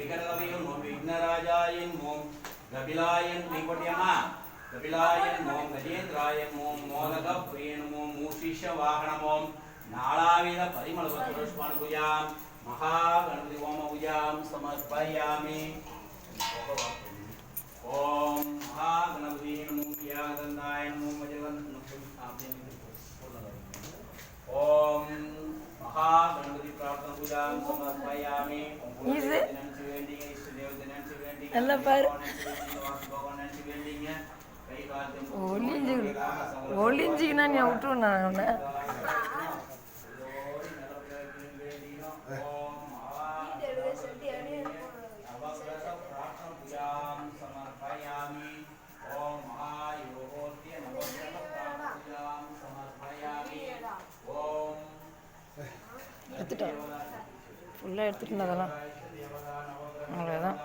விகடகவியும் ஓம் விக்னராஜாயின் ஓம் கபிலாயன் நீப்பட்டியம்மா கபிலாயன் ஓம் கஜேந்திராயன் ஓம் மோதக பிரியன் ஓம் மூஷிஷ வாகனம் ஓம் நாளாவித பரிமள புஷ்பான பூஜாம் महागणपति ओम पूजां समर्पयामि ओम महागणपति नमो यादन्दाय नमो मजगन ओम महागणपति प्रार्थना पूजां समर्पयामि இது நல்லா பாரு ஒளிஞ்சிக்கினா நீ விட்டுருவேன் நான் எடுத்துட்டேன் ஃபுல்லாக எடுத்துட்டேன் அதெல்லாம் அவ்வளோதான்